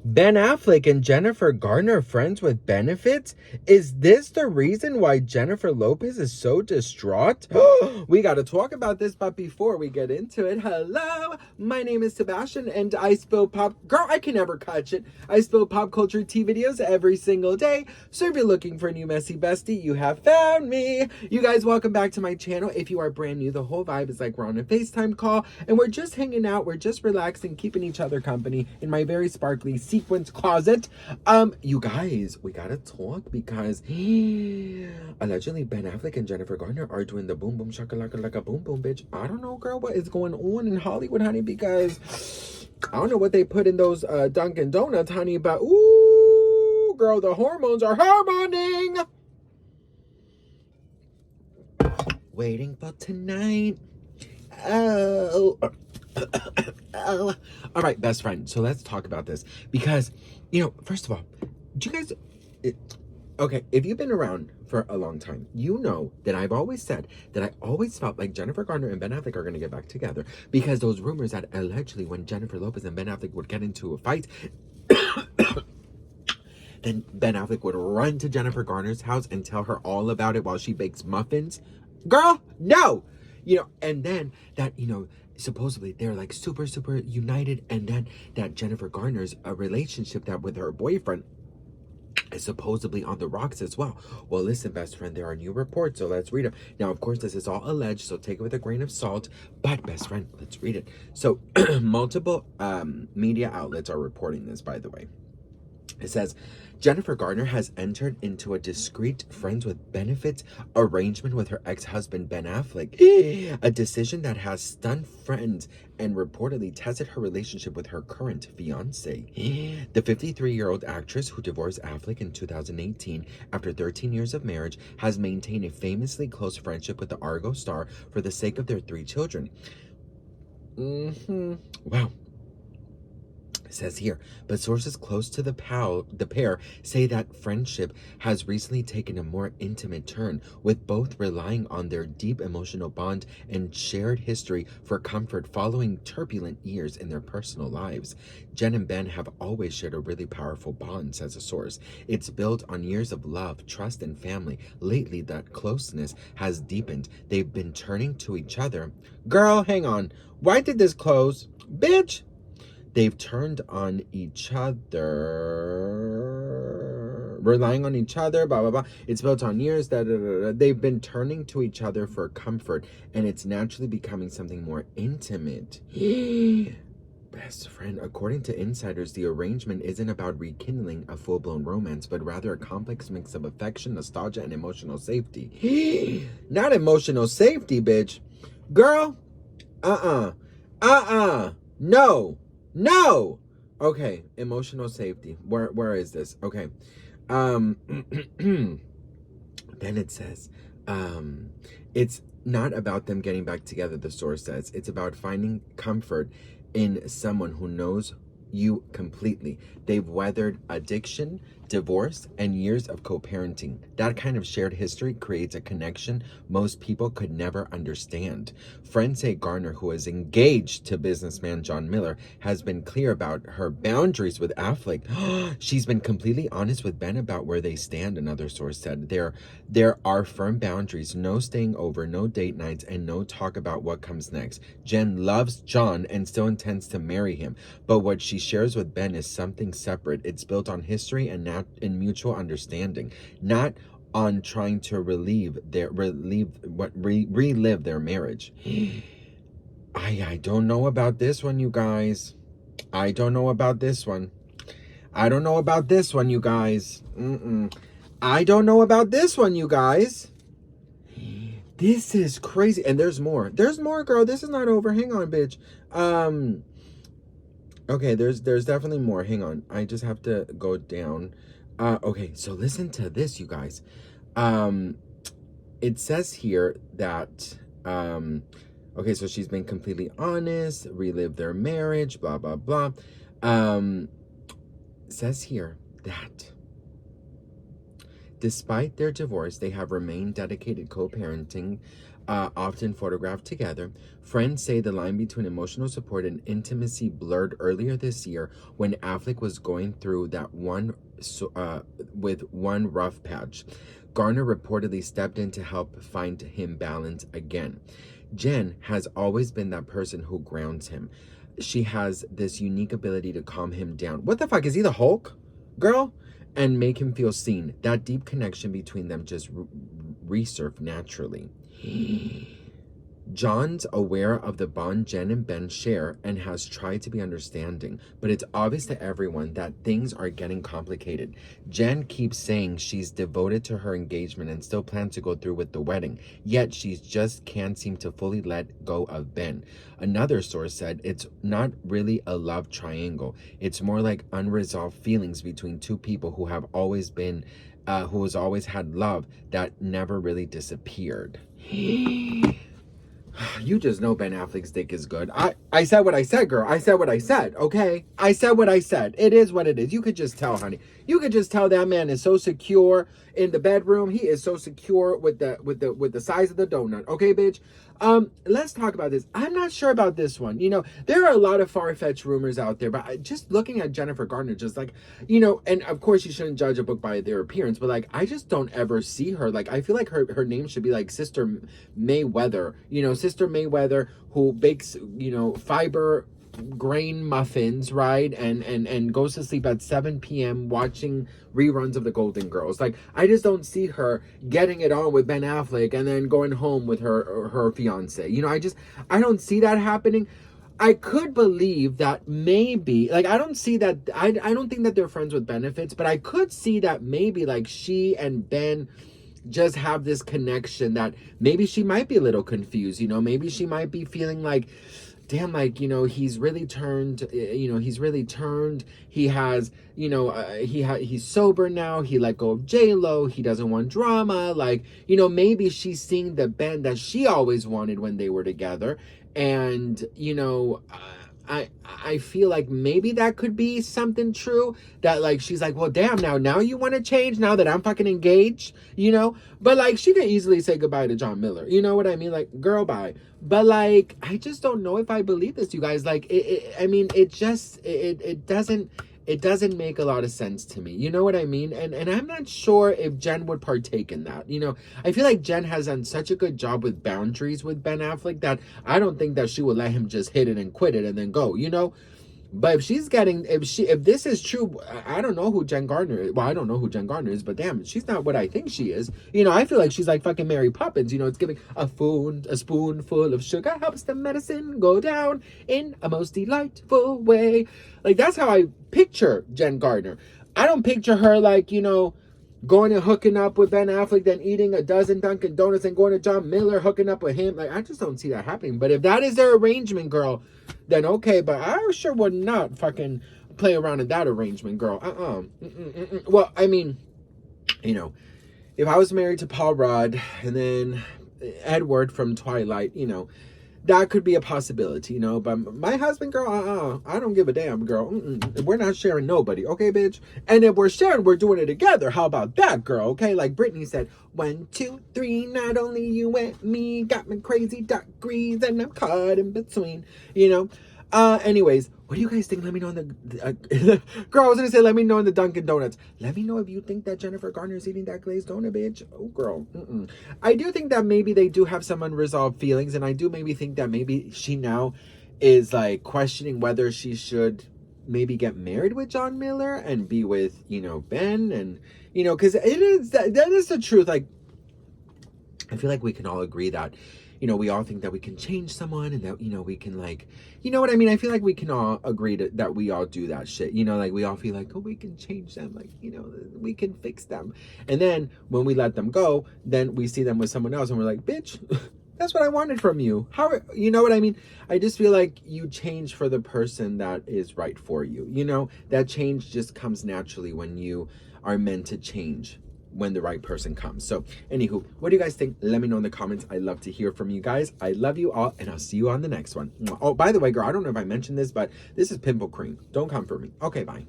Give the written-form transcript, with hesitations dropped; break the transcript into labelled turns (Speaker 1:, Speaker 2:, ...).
Speaker 1: Ben Affleck and Jennifer Garner friends with benefits? Is this the reason why Jennifer Lopez is so distraught? We got to talk about this, but before we get into it, hello, my name is Sebastian and I spill pop, girl, I can never catch it. I spill pop culture tea videos every single day. So if you're looking for a new messy bestie, you have found me. You guys, welcome back to my channel. If you are brand new, the whole vibe is like we're on a FaceTime call and we're just hanging out. We're just relaxing, keeping each other company in my very sparkly sequence closet. You guys, we gotta talk because allegedly Ben Affleck and Jennifer Garner are doing the boom boom shakalaka like a boom boom bitch. I don't know, girl, what is going on in Hollywood, honey, because I don't know what they put in those Dunkin' Donuts, honey, but ooh, girl, the hormones are hormoning. Waiting for tonight. Oh. Oh. All right, best friend. So let's talk about this because, first of all, do you guys, okay, if you've been around for a long time, you know that I've always said that I always felt like Jennifer Garner and Ben Affleck are going to get back together because those rumors that allegedly when Jennifer Lopez and Ben Affleck would get into a fight, then Ben Affleck would run to Jennifer Garner's house and tell her all about it while she bakes muffins. Girl, no! And then that, supposedly they're like super, super united. And then that Jennifer Garner's a relationship that with her boyfriend is supposedly on the rocks as well. Well, listen, best friend, there are new reports, so let's read them. Now, of course, this is all alleged, so take it with a grain of salt. But, best friend, let's read it. So, multiple media outlets are reporting this, by the way. It says, Jennifer Garner has entered into a discreet friends with benefits arrangement with her ex-husband Ben Affleck, a decision that has stunned friends and reportedly tested her relationship with her current fiance. The 53-year-old actress who divorced Affleck in 2018 after 13 years of marriage has maintained a famously close friendship with the Argo star for the sake of their 3 children. Wow. Says here, but sources close to the pair say that friendship has recently taken a more intimate turn, with both relying on their deep emotional bond and shared history for comfort following turbulent years in their personal lives. Jen and Ben have always shared a really powerful bond, says a source. It's built on years of love, trust, and family. Lately, that closeness has deepened. They've been turning to each other. Girl, hang on. Why did this close? Bitch! They've turned on each other, relying on each other, blah, blah, blah. It's built on years, da, da, da, da. They've been turning to each other for comfort, and it's naturally becoming something more intimate. Best friend, according to insiders, the arrangement isn't about rekindling a full-blown romance, but rather a complex mix of affection, nostalgia, and emotional safety. Not emotional safety, bitch. Girl, no. Okay, emotional safety. Where is this? Okay. Then it says, it's not about them getting back together, the source says. It's about finding comfort in someone who knows you completely. They've weathered addiction, divorce, and years of co-parenting. That kind of shared history creates a connection most people could never understand. Friends say Garner, who is engaged to businessman John Miller, has been clear about her boundaries with Affleck. She's been completely honest with Ben about where they stand, another source said. There are firm boundaries, no staying over, no date nights, and no talk about what comes next. Jen loves John and still intends to marry him, but what she shares with Ben is something separate. It's built on history and mutual understanding, not on trying to relive their marriage. I don't know about this one, you guys. I don't know about this one, you guys. I don't know about this one, you guys. This is crazy. And there's more, girl. This is not over. Hang on, bitch. Okay, there's definitely more. Hang on. I just have to go down. Okay, so listen to this, you guys. It says here that, okay, so she's been completely honest, relived their marriage, blah, blah, blah. It says here that despite their divorce, they have remained dedicated co-parenting often photographed together. Friends say the line between emotional support and intimacy blurred earlier this year when Affleck was going through that with one rough patch. Garner reportedly stepped in to help find him balance again. Jen has always been that person who grounds him. She has this unique ability to calm him down. What the fuck? Is he the Hulk? Girl? And make him feel seen. That deep connection between them just resurfaced naturally. John's aware of the bond Jen and Ben share and has tried to be understanding, but it's obvious to everyone that things are getting complicated. Jen keeps saying she's devoted to her engagement and still plans to go through with the wedding, yet she just can't seem to fully let go of Ben. Another source said it's not really a love triangle. It's more like unresolved feelings between two people who have always been, who has always had love that never really disappeared. You just know Ben Affleck's dick is good. I said what I said, girl. I said what I said, okay? I said what I said. It is what it is. You could just tell, honey. You could just tell that man is so secure in the bedroom. He is so secure with the size of the donut, okay, bitch? Let's talk about this. I'm not sure about this one. You know, there are a lot of far-fetched rumors out there, but just looking at Jennifer Garner, just like, you know, and of course you shouldn't judge a book by their appearance, but like, I just don't ever see her. Like, I feel like her name should be like Sister Mayweather, you know, Sister Mayweather, who bakes, you know, fiber grain muffins, right, and goes to sleep at 7 p.m. watching reruns of the Golden Girls. Like, I just don't see her getting it on with Ben Affleck and then going home with her fiance. You know, I don't see that happening. I could believe that maybe, like, I don't see that, I don't think that they're friends with benefits, but I could see that maybe, like, she and Ben just have this connection that maybe she might be a little confused, you know, maybe she might be feeling like, damn, like, you know, he's really turned, he has, you know, he's sober now, he let go of JLO, he doesn't want drama, like, you know, maybe she's seeing the Ben that she always wanted when they were together, and, you know, I feel like maybe that could be something true, that like she's like, well, damn, now you want to change now that I'm fucking engaged, you know? But like, she could easily say goodbye to John Miller, you know what I mean? Like, girl, bye. But like, I just don't know if I believe this, you guys. Like, it doesn't make a lot of sense to me. You know what I mean? And I'm not sure if Jen would partake in that. You know, I feel like Jen has done such a good job with boundaries with Ben Affleck that I don't think that she would let him just hit it and quit it and then go, you know? But if this is true, I don't know who Jen Garner is. Well, I don't know who Jen Garner is, but damn, she's not what I think she is. You know, I feel like she's like fucking Mary Poppins. You know, it's giving a spoonful of sugar helps the medicine go down in a most delightful way. Like, that's how I picture Jen Garner. I don't picture her like, you know, going and hooking up with Ben Affleck, then eating a dozen Dunkin' Donuts and going to John Miller, hooking up with him. Like, I just don't see that happening. But if that is their arrangement, girl, then okay. But I sure would not fucking play around in that arrangement, girl. Well, I mean, you know, if I was married to Paul Rudd and then Edward from Twilight, you know, that could be a possibility, you know. But my husband, girl, I don't give a damn, girl. We're not sharing nobody, okay, bitch? And if we're sharing, we're doing it together. How about that, girl? Okay, like Britney said, 1, 2, 3, not only you and me, got me crazy dark greens, and I'm caught in between, you know. Anyways, what do you guys think? Let me know in the girl, I was gonna say, let me know in the Dunkin' Donuts. Let me know if you think that Jennifer Garner is eating that glazed donut, bitch. Oh, girl. I do think that maybe they do have some unresolved feelings, and I do maybe think that maybe she now is like questioning whether she should maybe get married with John Miller and be with, you know, Ben, and, you know, because it is that is the truth. Like, I feel like we can all agree that, you know, we all think that we can change someone and that, you know, we can, like, you know what I mean? I feel like we can all agree that we all do that shit. You know, like, we all feel like, oh, we can change them. Like, you know, we can fix them. And then when we let them go, then we see them with someone else and we're like, bitch, that's what I wanted from you. How, you know what I mean? I just feel like you change for the person that is right for you. You know, that change just comes naturally when you are meant to change when the right person comes. So anywho, what do you guys think? Let me know in the comments. I love to hear from you guys. I love you all, and I'll see you on the next one. Oh, by the way, girl, I don't know if I mentioned this, but this is pimple cream. Don't come for me. Okay, bye.